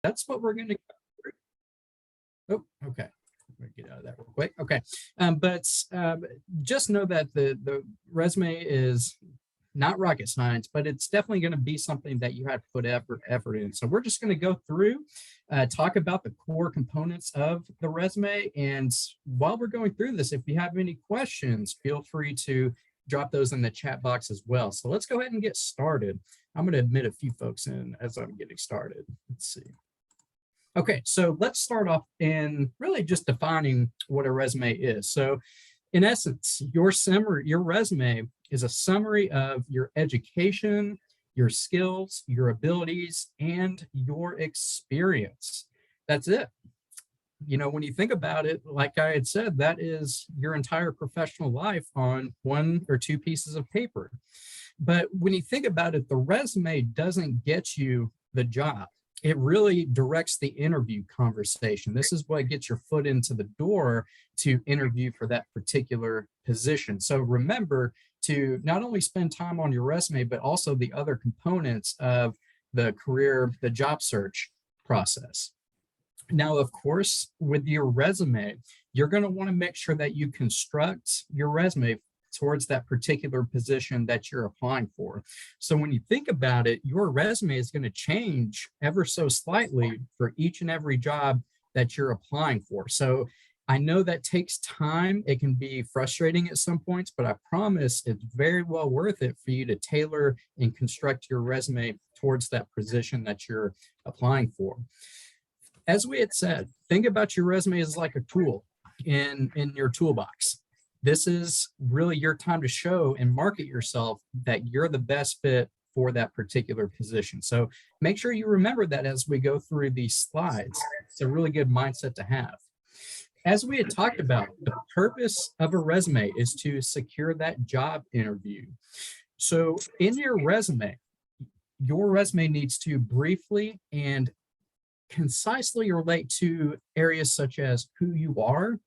that's what we're going to go through. Oh, okay. Let me get out of that real quick. Okay. But just know that the resume is not rocket science, but it's definitely going to be something that you have to put effort in. So we're just going to go through, talk about the core components of the resume. And while we're going through this, if you have any questions, feel free to drop those in the chat box as well. So let's go ahead and get started. I'm going to admit a few folks in as I'm getting started. Let's see. Okay, so let's start off in really just defining what a resume is. So in essence, your resume is a summary of your education, your skills, your abilities, and your experience. That's it. You know, when you think about it, like I had said, that is your entire professional life on 1 or 2 pieces of paper. But when you think about it, the resume doesn't get you the job. It really directs the interview conversation. This is what gets your foot into the door to interview for that particular position. So remember to not only spend time on your resume, but also the other components of the job search process. Now, of course, with your resume, you're going to want to make sure that you construct your resume towards that particular position that you're applying for. So when you think about it, your resume is going to change ever so slightly for each and every job that you're applying for. So I know that takes time. It can be frustrating at some points, but I promise it's very well worth it for you to tailor and construct your resume towards that position that you're applying for. As we had said, think about your resume as like a tool in your toolbox. This is really your time to show and market yourself that you're the best fit for that particular position. So make sure you remember that as we go through these slides. It's a really good mindset to have. As we had talked about, the purpose of a resume is to secure that job interview. So in your resume needs to briefly and concisely relate to areas such as who you are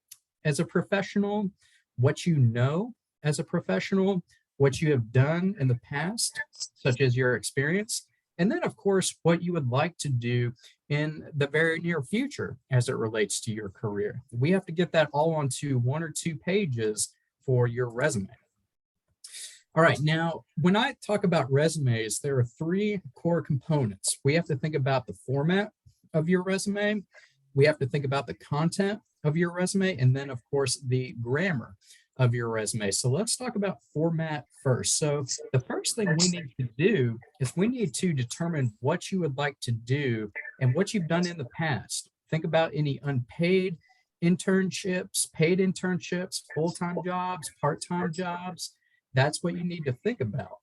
as a professional, what you know as a professional, what you have done in the past, such as your experience, and then, of course, what you would like to do in the very near future as it relates to your career. We have to get that all onto 1 or 2 pages for your resume. All right, now, when I talk about resumes, there are 3 core components. We have to think about the format of your resume. We have to think about the content of your resume, and then, of course, the grammar of your resume. So let's talk about format first. So the first thing we need to do is we need to determine what you would like to do and what you've done in the past. Think about any unpaid internships, paid internships, full-time jobs, part-time jobs. That's what you need to think about.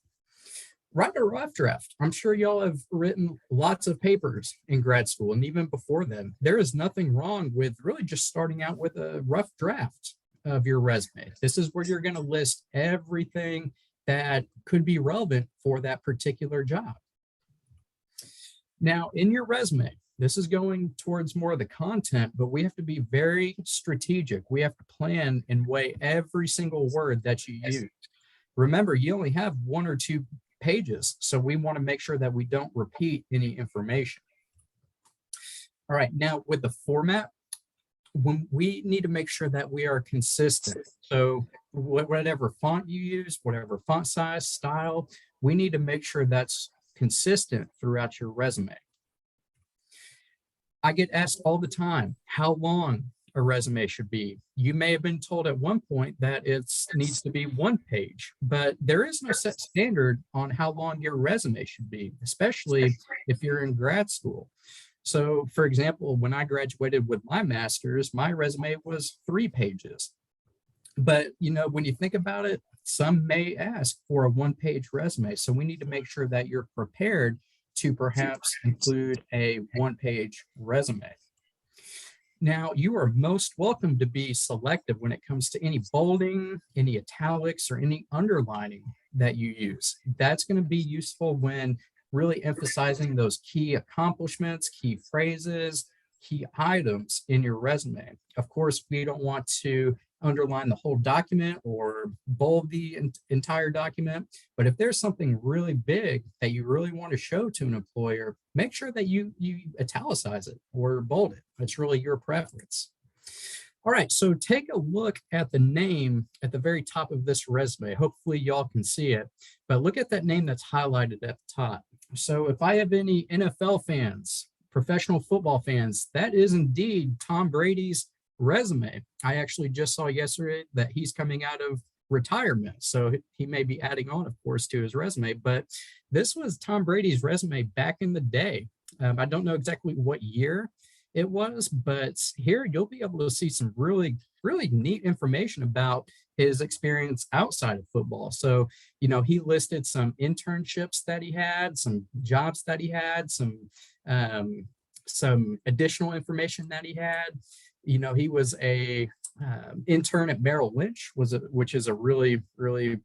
Write a rough draft. I'm sure y'all have written lots of papers in grad school, and even before then. There is nothing wrong with really just starting out with a rough draft of your resume. This is where you're going to list everything that could be relevant for that particular job. Now, in your resume, this is going towards more of the content, but we have to be very strategic. We have to plan and weigh every single word that you use. Remember, you only have 1 or 2 pages, so we want to make sure that we don't repeat any information. All right, now with the format, when we need to make sure that we are consistent. So whatever font you use, whatever font size, style, we need to make sure that's consistent throughout your resume. I get asked all the time how long a resume should be. You may have been told at one point that it needs to be 1 page, but there is no set standard on how long your resume should be, especially if you're in grad school. So, for example, when I graduated with my master's, my resume was 3 pages. But, you know, when you think about it, some may ask for a 1-page resume. So we need to make sure that you're prepared to perhaps include a 1-page resume. Now, you are most welcome to be selective when it comes to any bolding, any italics, or any underlining that you use. That's going to be useful when really emphasizing those key accomplishments, key phrases, key items in your resume. Of course, we don't want to underline the whole document or bold the entire document. But if there's something really big that you really want to show to an employer, make sure that you italicize it or bold it. It's really your preference. All right, so take a look at the name at the very top of this resume. Hopefully y'all can see it, but look at that name that's highlighted at the top. So if I have any NFL fans, professional football fans, that is indeed Tom Brady's resume. I actually just saw yesterday that he's coming out of retirement. So he may be adding on, of course, to his resume, but this was Tom Brady's resume back in the day. I don't know exactly what year it was, but here you'll be able to see some really, really neat information about his experience outside of football. So, he listed some internships that he had, some jobs that he had, some additional information that he had. He was a intern at Merrill Lynch, which is a really, really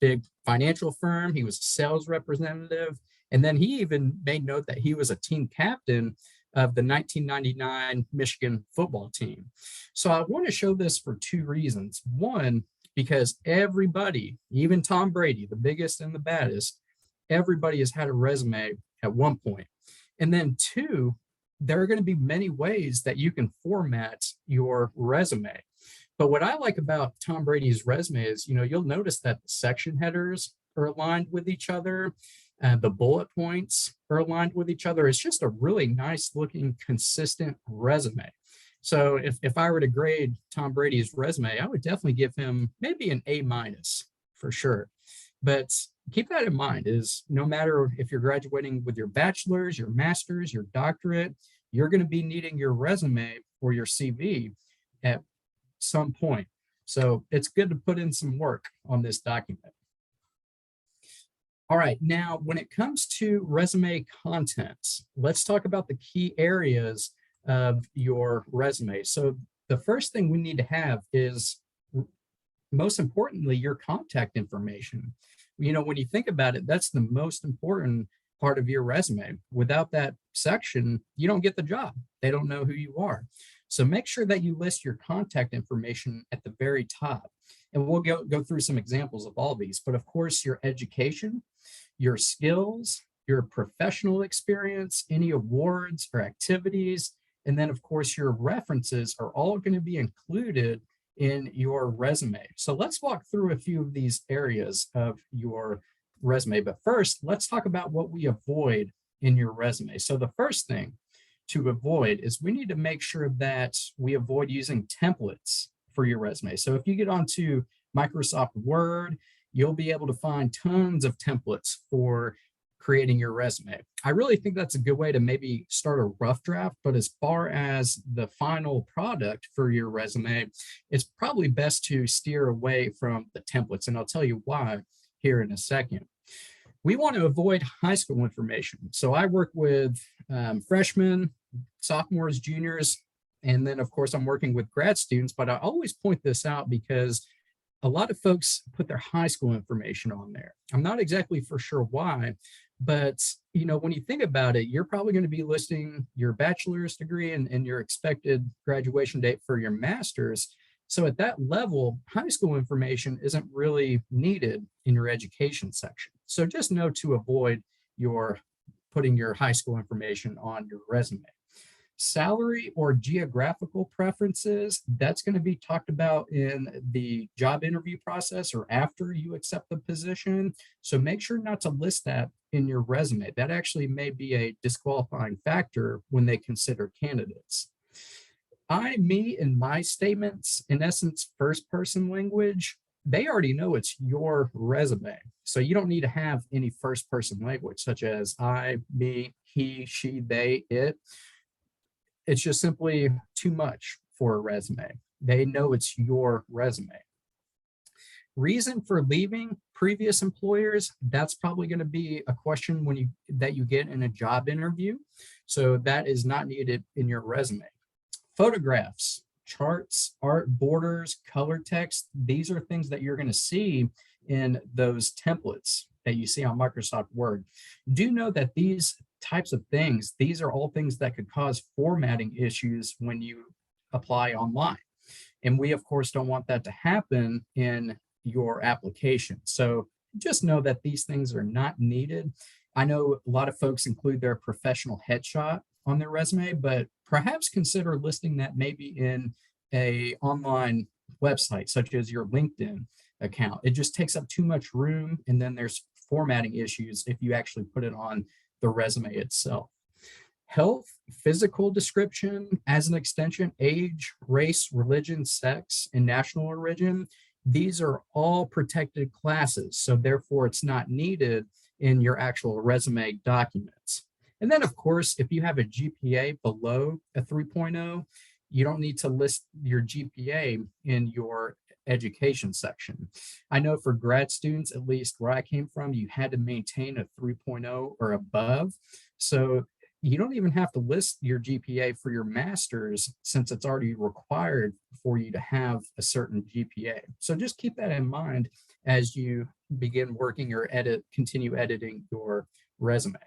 big financial firm. He was a sales representative. And then he even made note that he was a team captain of the 1999 Michigan football team. So I want to show this for two reasons. One, because everybody, even Tom Brady, the biggest and the baddest, everybody has had a resume at one point. And then two, there are going to be many ways that you can format your resume. But what I like about Tom Brady's resume is, you'll notice that the section headers are aligned with each other. The bullet points are aligned with each other. It's just a really nice looking, consistent resume. So if I were to grade Tom Brady's resume, I would definitely give him maybe an A- for sure. But keep that in mind, is no matter if you're graduating with your bachelor's, your master's, your doctorate, you're going to be needing your resume or your CV at some point. So it's good to put in some work on this document. All right, now when it comes to resume contents, let's talk about the key areas of your resume. So the first thing we need to have is, most importantly, your contact information. When you think about it, that's the most important part of your resume. Without that section, you don't get the job. They don't know who you are. So make sure that you list your contact information at the very top. And we'll go through some examples of all these. But of course, your education, your skills, your professional experience, any awards or activities, and then of course your references are all going to be included in your resume. So let's walk through a few of these areas of your resume. But first, let's talk about what we avoid in your resume. So the first thing to avoid is we need to make sure that we avoid using templates for your resume. So if you get onto Microsoft Word, you'll be able to find tons of templates for creating your resume. I really think that's a good way to maybe start a rough draft, but as far as the final product for your resume, it's probably best to steer away from the templates. And I'll tell you why here in a second. We want to avoid high school information. So I work with freshmen, sophomores, juniors, and then of course I'm working with grad students, but I always point this out because a lot of folks put their high school information on there. I'm not exactly for sure why, but when you think about it, you're probably going to be listing your bachelor's degree and your expected graduation date for your master's. So at that level, high school information isn't really needed in your education section. So just know to avoid putting your high school information on your resume. Salary or geographical preferences, that's going to be talked about in the job interview process or after you accept the position. So make sure not to list that in your resume. That actually may be a disqualifying factor when they consider candidates. Me, and my statements, in essence, first person language, they already know it's your resume. So you don't need to have any first person language, such as I, me, he, she, they, it. It's just simply too much for a resume. They know it's your resume. Reason for leaving previous employers, that's probably going to be a question that you get in a job interview. So that is not needed in your resume. Photographs, charts, art, borders, color text, these are things that you're going to see in those templates that you see on Microsoft Word. Do know that these types of things, these are all things that could cause formatting issues when you apply online. And we, of course, don't want that to happen in your application. So just know that these things are not needed. I know a lot of folks include their professional headshot on their resume, but perhaps consider listing that maybe in a online website, such as your LinkedIn account. It just takes up too much room, and then there's formatting issues if you actually put it on the resume itself. Health, physical description, as an extension, age, race, religion, sex, and national origin. These are all protected classes, so therefore it's not needed in your actual resume documents. And then, of course, if you have a GPA below a 3.0, you don't need to list your GPA in your education section. I know for grad students, at least where I came from, you had to maintain a 3.0 or above. So you don't even have to list your GPA for your master's since it's already required for you to have a certain GPA. So just keep that in mind as you begin working or continue editing your resume.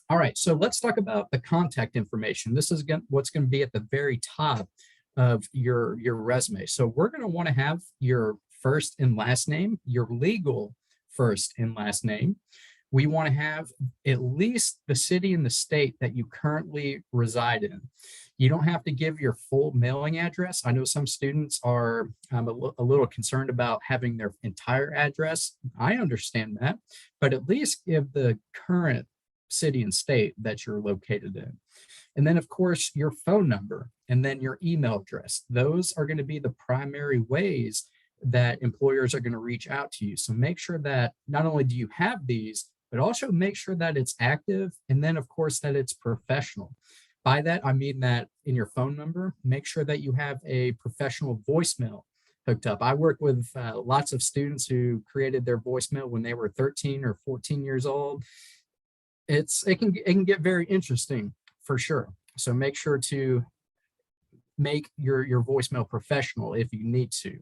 All right, so let's talk about the contact information. This is what's going to be at the very top of your resume. So we're going to want to have your first and last name, your legal first and last name. We want to have at least the city and the state that you currently reside in. You don't have to give your full mailing address. I know some students are a little concerned about having their entire address. I understand that, but at least give the current city and state that you're located in. And then, of course, your phone number and then your email address. Those are going to be the primary ways that employers are going to reach out to you. So make sure that not only do you have these, but also make sure that it's active, and then, of course, that it's professional. By that, I mean that in your phone number, make sure that you have a professional voicemail hooked up. I work with lots of students who created their voicemail when they were 13 or 14 years old. It can get very interesting for sure. So make sure to make your voicemail professional if you need to.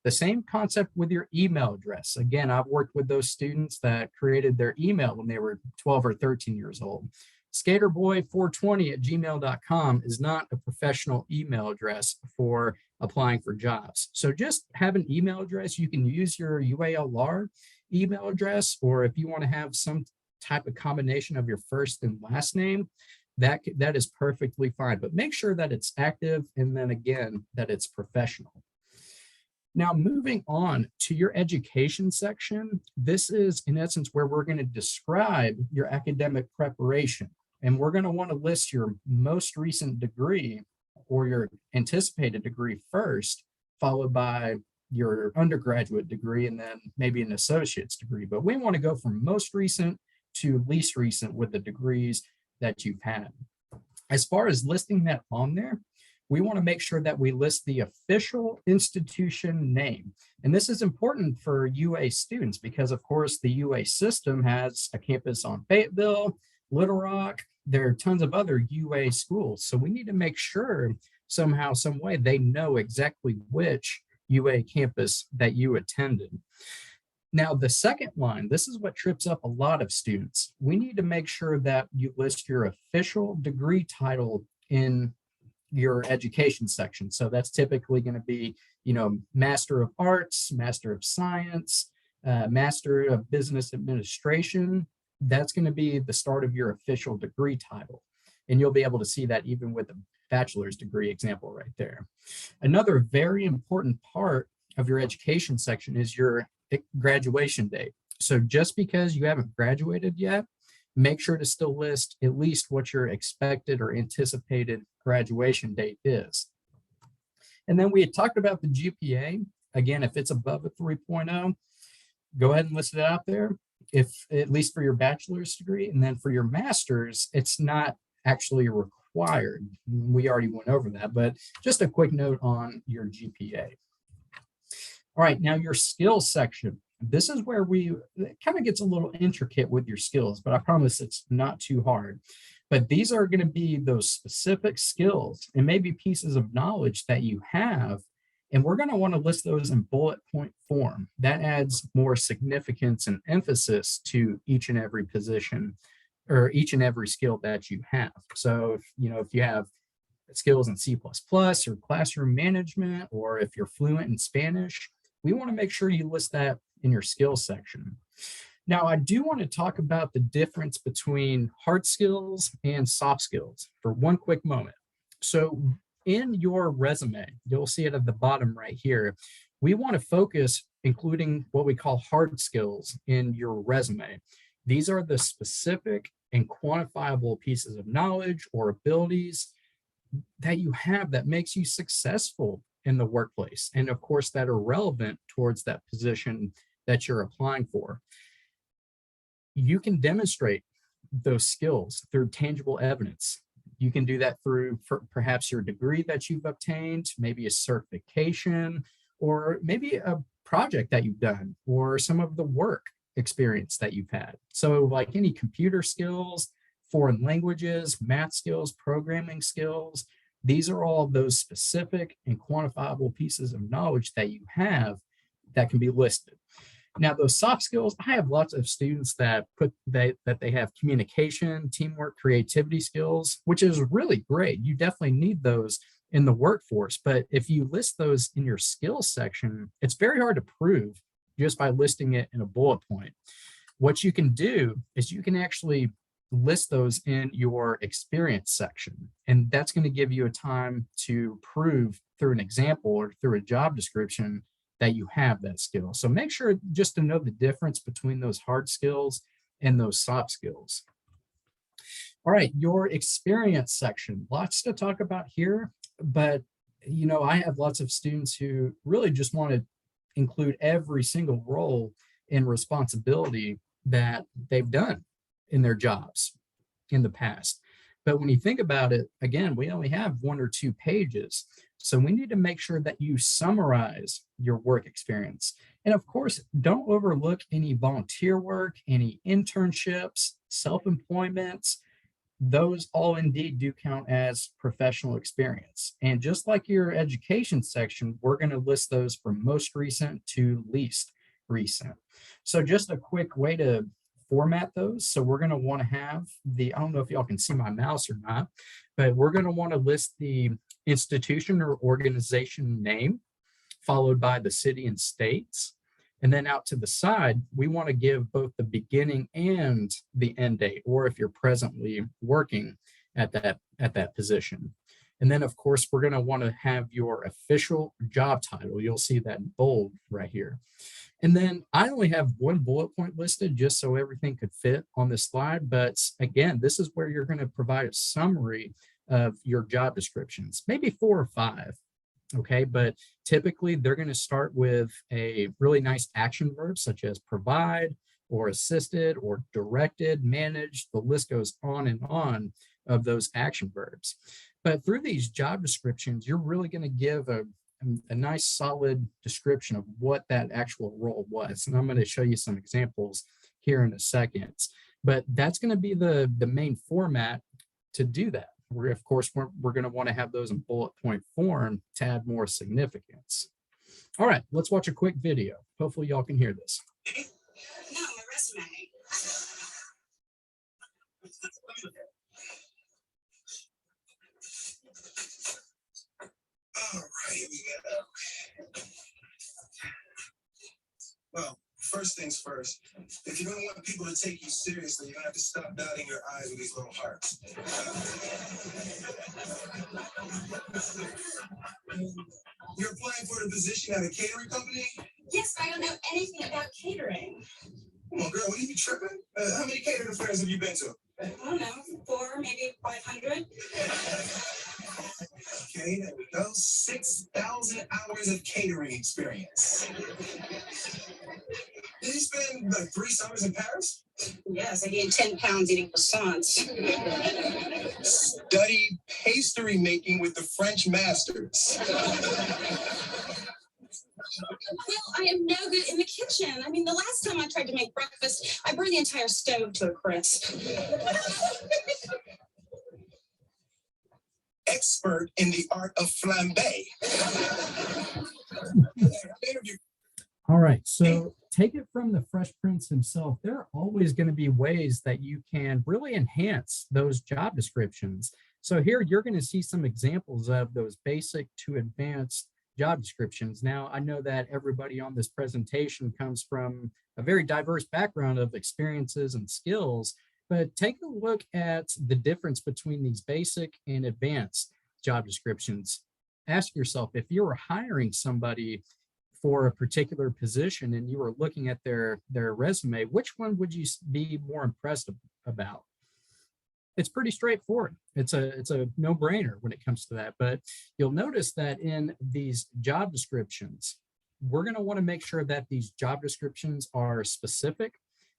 The same concept with your email address. Again, I've worked with those students that created their email when they were 12 or 13 years old. Skaterboy420@gmail.com is not a professional email address for applying for jobs. So just have an email address. You can use your UALR email address, or if you want to have some type of combination of your first and last name, that is perfectly fine. But make sure that it's active, and then again, that it's professional. Now, moving on to your education section, this is in essence where we're going to describe your academic preparation. And we're going to want to list your most recent degree or your anticipated degree first, followed by your undergraduate degree, and then maybe an associate's degree. But we want to go from most recent to least recent with the degrees that you've had. As far as listing that on there, we want to make sure that we list the official institution name. And this is important for UA students because, of course, the UA system has a campus on Fayetteville, Little Rock. There are tons of other UA schools. So we need to make sure somehow, some way, they know exactly which UA campus that you attended. Now, the second line, this is what trips up a lot of students. We need to make sure that you list your official degree title in your education section. So that's typically going to be, Master of Arts, Master of Science, Master of Business Administration. That's going to be the start of your official degree title. And you'll be able to see that even with a bachelor's degree example right there. Another very important part of your education section is your graduation date. So just because you haven't graduated yet, make sure to still list at least what your expected or anticipated graduation date is. And then we had talked about the GPA. Again, if it's above a 3.0, go ahead and list it out there, if at least for your bachelor's degree. And then for your master's, it's not actually required. We already went over that, but just a quick note on your GPA. All right, now your skills section. This is where it kind of gets a little intricate with your skills, but I promise it's not too hard. But these are going to be those specific skills and maybe pieces of knowledge that you have. And we're going to want to list those in bullet point form. That adds more significance and emphasis to each and every position or each and every skill that you have. So, if you have skills in C++ or classroom management, or if you're fluent in Spanish, we want to make sure you list that in your skills section. Now, I do want to talk about the difference between hard skills and soft skills for one quick moment. So in your resume, you'll see it at the bottom right here. We want to focus including what we call hard skills in your resume. These are the specific and quantifiable pieces of knowledge or abilities that you have that makes you successful in the workplace. And of course, that are relevant towards that position that you're applying for. You can demonstrate those skills through tangible evidence. You can do that through perhaps your degree that you've obtained, maybe a certification, or maybe a project that you've done, or some of the work experience that you've had. So like any computer skills, foreign languages, math skills, programming skills, these are all those specific and quantifiable pieces of knowledge that you have that can be listed. Now, those soft skills, I have lots of students that that they have communication, teamwork, creativity skills, which is really great. You definitely need those in the workforce. But if you list those in your skills section, it's very hard to prove just by listing it in a bullet point. What you can do is you can actually list those in your experience section. And that's going to give you a time to prove through an example or through a job description that you have that skill. So make sure just to know the difference between those hard skills and those soft skills. All right, your experience section, lots to talk about here, but you know, I have lots of students who really just want to include every single role and responsibility that they've done in their jobs in the past. But when you think about it, again, we only have 1 or 2 pages. So we need to make sure that you summarize your work experience. And of course, don't overlook any volunteer work, any internships, self-employments. Those all indeed do count as professional experience. And just like your education section, we're going to list those from most recent to least recent. So just a quick way to format those. So we're going to want to have I don't know if y'all can see my mouse or not, but we're going to want to list the institution or organization name, followed by the city and states. And then out to the side, we want to give both the beginning and the end date, or if you're presently working at that position. And then, of course, we're going to want to have your official job title. You'll see that in bold right here. And then I only have 1 bullet point listed just so everything could fit on this slide. But again, this is where you're going to provide a summary of your job descriptions, maybe 4 or 5. Okay, but typically they're going to start with a really nice action verb such as provide or assisted or directed, managed. The list goes on and on of those action verbs. But through these job descriptions, you're really going to give a nice solid description of what that actual role was. And I'm going to show you some examples here in a second. But that's going to be the main format to do that. Of course, we're going to want to have those in bullet point form to add more significance. All right, let's watch a quick video. Hopefully y'all can hear this. No, my resume. All right, here we go. Well, first things first, if you're going to want people to take you seriously, you're going to have to stop dotting your I's with these little hearts. You're applying for the position at a catering company? Yes, but I don't know anything about catering. Come on, girl, what are you tripping? How many catering affairs have you been to? I don't know, 4, maybe 500. Okay, there we go. 6,000 hours of catering experience. Did you spend like 3 summers in Paris? Yes, I gained 10 pounds eating croissants. Studied pastry making with the French masters. Well, I am no good in the kitchen. I mean, the last time I tried to make breakfast, I burned the entire stove to a crisp. Expert in the art of flambe. All right, so take it from the Fresh Prince himself. There are always going to be ways that you can really enhance those job descriptions. So here you're going to see some examples of those basic to advanced job descriptions. Now, I know that everybody on this presentation comes from a very diverse background of experiences and skills, but take a look at the difference between these basic and advanced job descriptions. Ask yourself, if you were hiring somebody for a particular position and you were looking at their resume, which one would you be more impressed about? It's pretty straightforward. It's a no-brainer when it comes to that. But you'll notice that in these job descriptions, we're going to want to make sure that these job descriptions are specific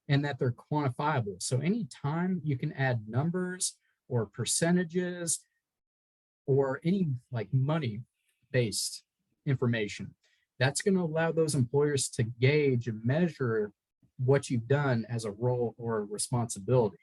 and that they're quantifiable. So anytime you can add numbers or percentages or any like money-based information, that's going to allow those employers to gauge and measure what you've done as a role or a responsibility.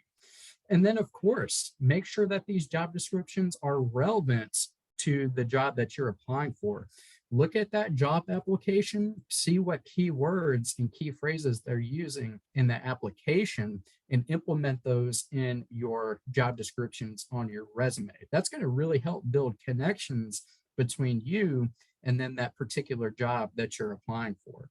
And then, of course, make sure that these job descriptions are relevant to the job that you're applying for. Look at that job application, see what keywords and key phrases they're using in the application, and implement those in your job descriptions on your resume. That's going to really help build connections between you and then that particular job that you're applying for.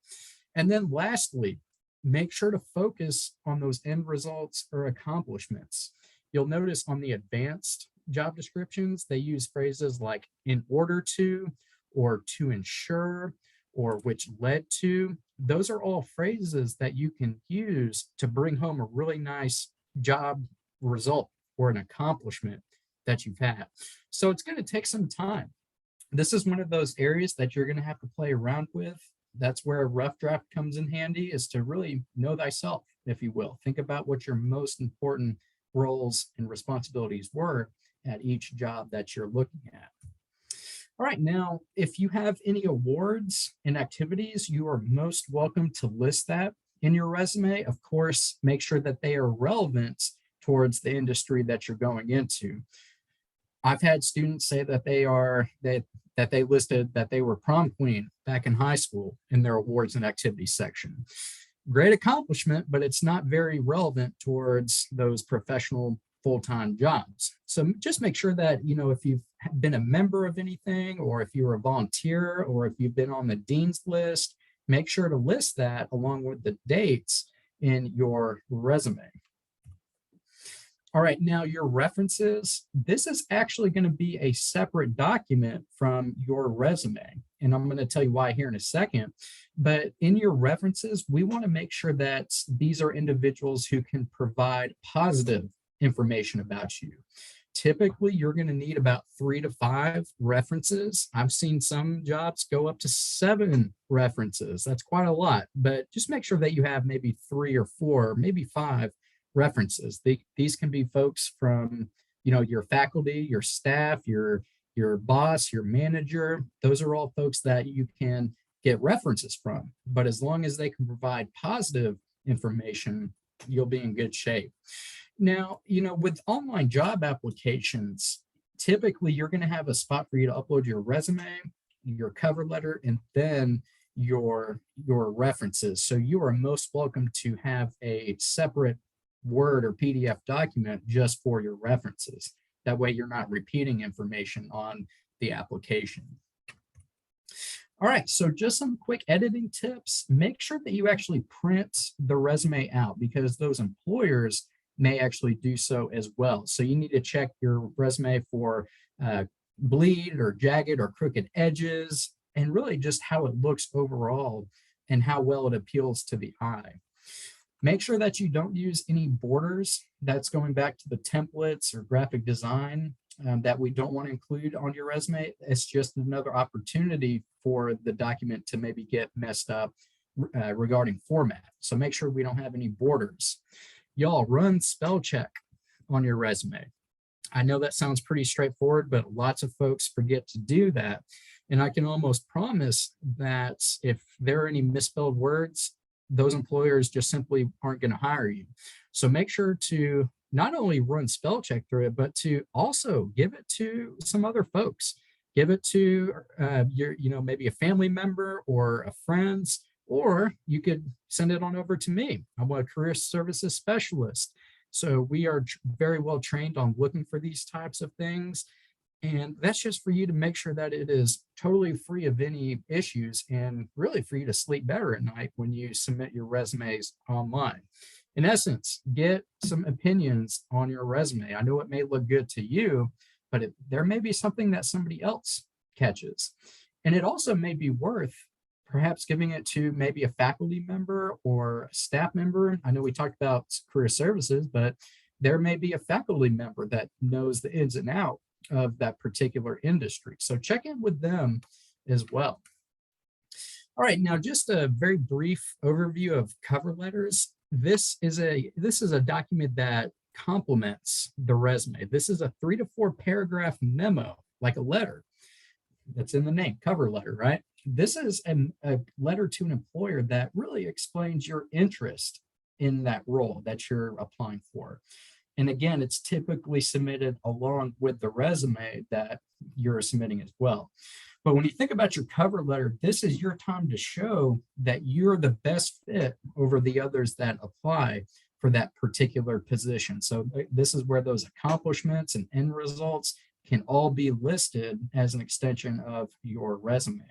And then lastly, make sure to focus on those end results or accomplishments. You'll notice on the advanced job descriptions, they use phrases like in order to, or to ensure, or which led to. Those are all phrases that you can use to bring home a really nice job result or an accomplishment that you've had. So it's going to take some time. This is one of those areas that you're going to have to play around with. That's where a rough draft comes in handy, is to really know thyself, if you will. Think about what your most important roles and responsibilities were at each job that you're looking at. All right, now, if you have any awards and activities, you are most welcome to list that in your resume. Of course, make sure that they are relevant towards the industry that you're going into. I've had students say that they listed that they were prom queen back in high school in their awards and activities section. Great accomplishment, but it's not very relevant towards those professional full-time jobs. So just make sure that, you know, if you've been a member of anything, or if you're a volunteer, or if you've been on the dean's list, make sure to list that along with the dates in your resume. All right, now your references, this is actually going to be a separate document from your resume. And I'm going to tell you why here in a second. But in your references, we want to make sure that these are individuals who can provide positive information about you. Typically, you're going to need about 3 to 5 references. I've seen some jobs go up to 7 references. That's quite a lot, but just make sure that you have maybe 3 or 4, maybe 5 references. These can be folks from, you know, your faculty, your staff, your boss, your manager. Those are all folks that you can get references from. But as long as they can provide positive information, you'll be in good shape. Now, you know, with online job applications, typically you're going to have a spot for you to upload your resume, your cover letter, and then your references. So you are most welcome to have a separate Word or PDF document just for your references. That way you're not repeating information on the application. All right, so just some quick editing tips. Make sure that you actually print the resume out, because those employers may actually do so as well. So you need to check your resume for bleed or jagged or crooked edges, and really just how it looks overall and how well it appeals to the eye. Make sure that you don't use any borders. That's going back to the templates or graphic design that we don't want to include on your resume. It's just another opportunity for the document to maybe get messed up regarding format. So make sure we don't have any borders. Y'all, run spell check on your resume. I know that sounds pretty straightforward, but lots of folks forget to do that. And I can almost promise that if there are any misspelled words, those employers just simply aren't going to hire you. So make sure to not only run spell check through it, but to also give it to some other folks. Give it to maybe a family member or a friend's, or you could send it on over to me. I'm a career services specialist. So we are very well trained on looking for these types of things. And that's just for you to make sure that it is totally free of any issues and really for you to sleep better at night when you submit your resumes online. In essence, get some opinions on your resume. I know it may look good to you, but there may be something that somebody else catches. And it also may be worth perhaps giving it to maybe a faculty member or a staff member. I know we talked about career services, but there may be a faculty member that knows the ins and outs of that particular industry. So check in with them as well. All right, now just a very brief overview of cover letters. This is a document that complements the resume. This is a 3 to 4 paragraph memo, like a letter. That's in the name, cover letter, right? This is a letter to an employer that really explains your interest in that role that you're applying for. And again, it's typically submitted along with the resume that you're submitting as well. But when you think about your cover letter, this is your time to show that you're the best fit over the others that apply for that particular position. So this is where those accomplishments and end results can all be listed as an extension of your resume.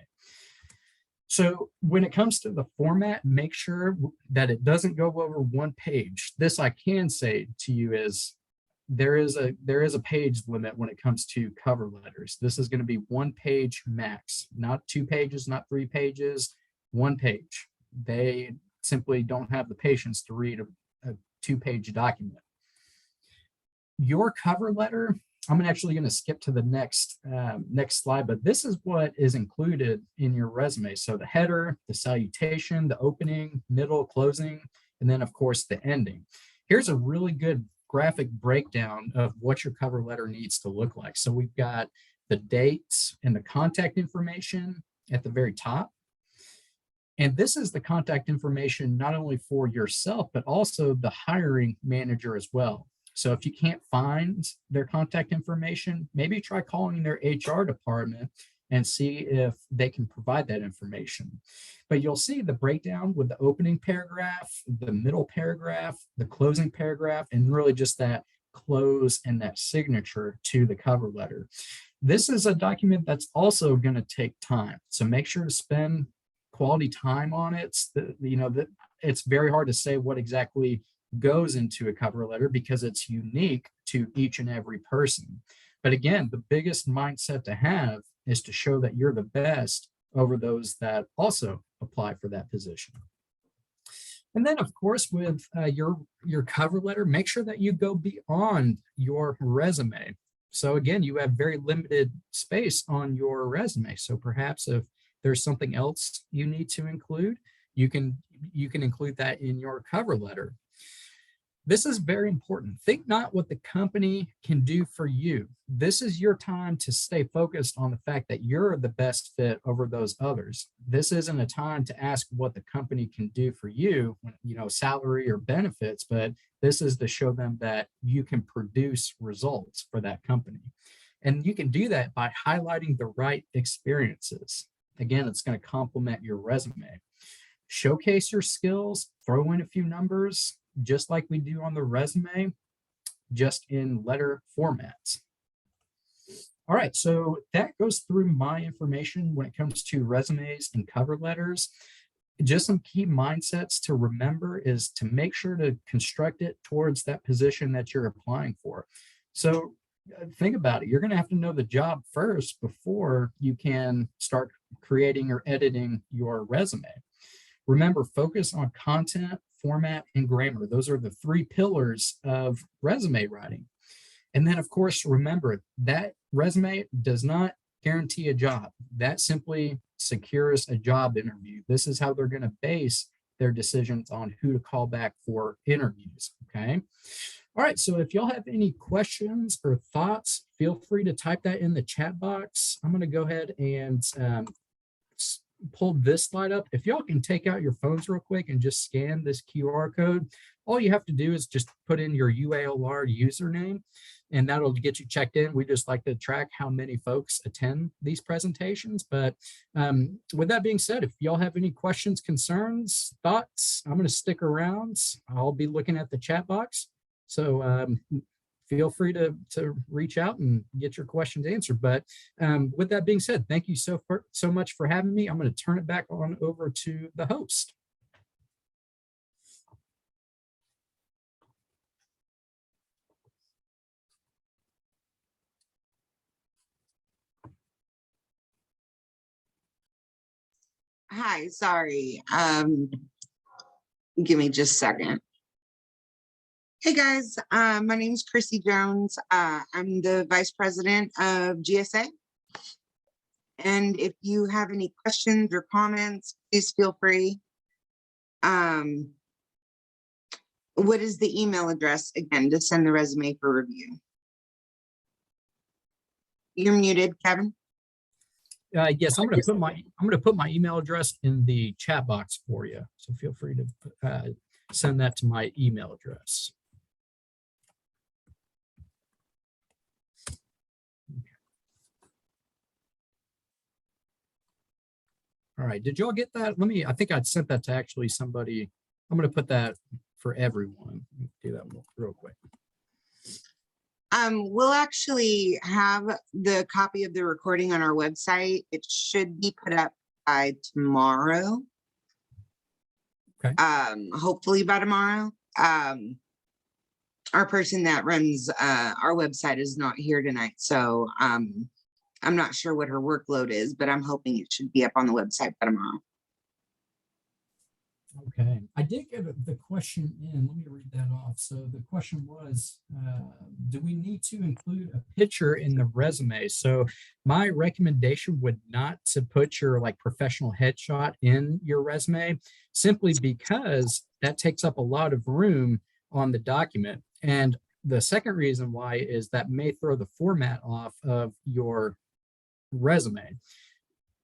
So when it comes to the format, make sure that it doesn't go over one page. This I can say to you is there is a page limit when it comes to cover letters. This is going to be 1 page max, not 2 pages, not 3 pages, 1 page. They simply don't have the patience to read a 2-page document. Your cover letter, I'm actually going to skip to the next slide, but this is what is included in your resume. So the header, the salutation, the opening, middle, closing, and then of course the ending. Here's a really good graphic breakdown of what your cover letter needs to look like. So we've got the dates and the contact information at the very top. And this is the contact information not only for yourself, but also the hiring manager as well. So if you can't find their contact information, maybe try calling their HR department and see if they can provide that information. But you'll see the breakdown with the opening paragraph, the middle paragraph, the closing paragraph, and really just that close and that signature to the cover letter. This is a document that's also going to take time. So make sure to spend quality time on it. It's very hard to say what exactly goes into a cover letter because it's unique to each and every person. But again, the biggest mindset to have is to show that you're the best over those that also apply for that position. And then, of course, with your cover letter, make sure that you go beyond your resume. So again, you have very limited space on your resume. So perhaps if there's something else you need to include, you can include that in your cover letter. This is very important. Think not what the company can do for you. This is your time to stay focused on the fact that you're the best fit over those others. This isn't a time to ask what the company can do for you, salary or benefits, but this is to show them that you can produce results for that company. And you can do that by highlighting the right experiences. Again, it's going to complement your resume. Showcase your skills, throw in a few numbers, just like we do on the resume, just in letter formats. All right, so that goes through my information when it comes to resumes and cover letters. Just some key mindsets to remember is to make sure to construct it towards that position that you're applying for. So think about it. You're going to have to know the job first before you can start creating or editing your resume. Remember, focus on content, format, and grammar. Those are the 3 pillars of resume writing. And then, of course, remember that resume does not guarantee a job. That simply secures a job interview. This is how they're going to base their decisions on who to call back for interviews. Okay. All right. So if y'all have any questions or thoughts, feel free to type that in the chat box. I'm going to go ahead and pull this slide up. If y'all can take out your phones real quick and just scan this QR code, all you have to do is just put in your UALR username and that'll get you checked in. We just like to track how many folks attend these presentations. But with that being said, if y'all have any questions, concerns, thoughts, I'm going to stick around. I'll be looking at the chat box. So feel free to reach out and get your questions answered. But with that being said, thank you so much for having me. I'm going to turn it back on over to the host. Hi, sorry. Give me just a second. Hey guys, my name is Chrissy Jones. I'm the Vice President of GSA. And if you have any questions or comments, please feel free. What is the email address again to send the resume for review? You're muted, Kevin. Yes, I'm going to put my email address in the chat box for you. So feel free to send that to my email address. All right, did y'all get that? I think I'd sent that to actually somebody. I'm going to put that for everyone. Do that real quick. We'll actually have the copy of the recording on our website. It should be put up by tomorrow. Okay. Hopefully by tomorrow. Our person that runs our website is not here tonight, so I'm not sure what her workload is, but I'm hoping it should be up on the website by tomorrow. Okay, I did get the question in. Let me read that off. So the question was, do we need to include a picture in the resume? So my recommendation would not to put your like professional headshot in your resume, simply because that takes up a lot of room on the document. And the second reason why is that may throw the format off of your resume.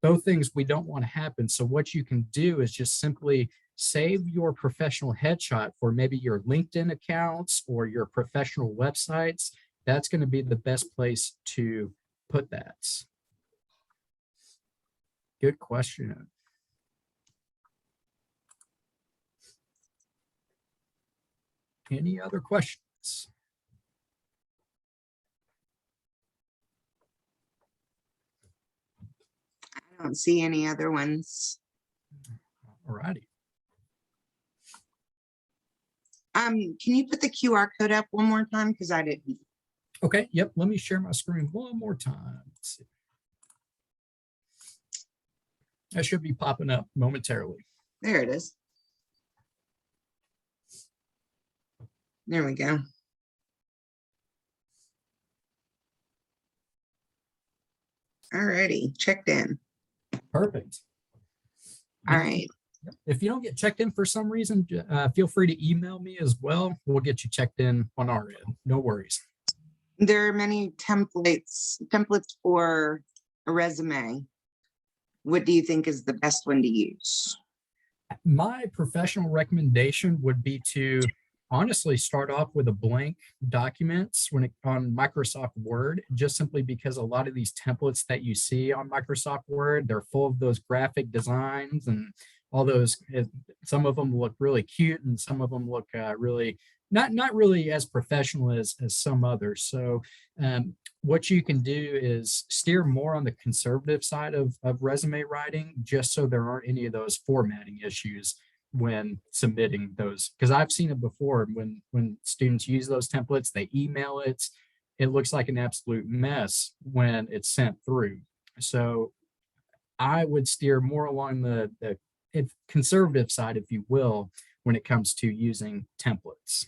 Both things we don't want to happen. So what you can do is just simply save your professional headshot for maybe your LinkedIn accounts or your professional websites. That's going to be the best place to put that. Good question. Any other questions? I don't see any other ones. All righty. Can you put the QR code up one more time? Because I didn't. Okay, yep. Let me share my screen one more time. Let's see. That should be popping up momentarily. There it is. There we go. All righty, checked in. Perfect. All right. If you don't get checked in for some reason, feel free to email me as well. We'll get you checked in on our end. No worries. There are many templates for a resume. What do you think is the best one to use? My professional recommendation would be to honestly start off with a blank documents on Microsoft Word, just simply because a lot of these templates that you see on Microsoft Word, they're full of those graphic designs and all those. Some of them look really cute and some of them look really not really as professional as some others. So what you can do is steer more on the conservative side of resume writing, just so there aren't any of those formatting issues when submitting those. Because I've seen it before when students use those templates, they email it, it looks like an absolute mess when it's sent through. So I would steer more along the conservative side, if you will, when it comes to using templates.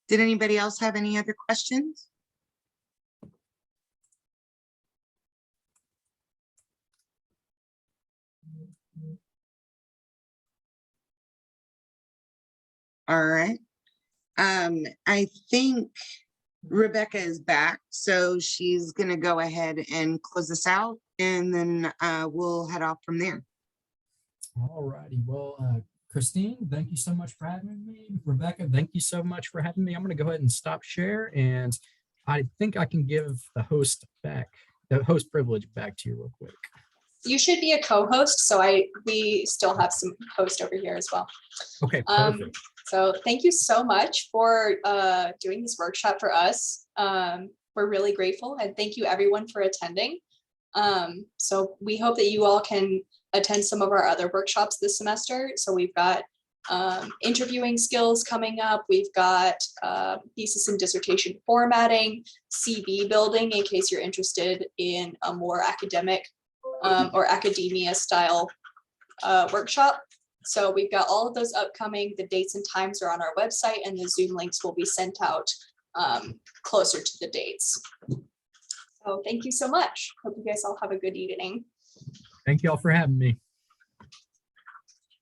Did anybody else have any other questions? All right. I think Rebecca is back, so she's going to go ahead and close this out, and then we'll head off from there. All righty. Well, Christine, thank you so much for having me. Rebecca, thank you so much for having me. I'm going to go ahead and stop share, and I think I can give the host privilege back to you real quick. You should be a co-host, so we still have some host over here as well. Okay, perfect. So thank you so much for doing this workshop for us. We're really grateful, and thank you everyone for attending. So we hope that you all can attend some of our other workshops this semester. So we've got interviewing skills coming up. We've got thesis and dissertation formatting, CV building, in case you're interested in a more academic or academia style workshop. So we've got all of those upcoming. The dates and times are on our website, and the Zoom links will be sent out closer to the dates. So thank you so much. Hope you guys all have a good evening. Thank you all for having me.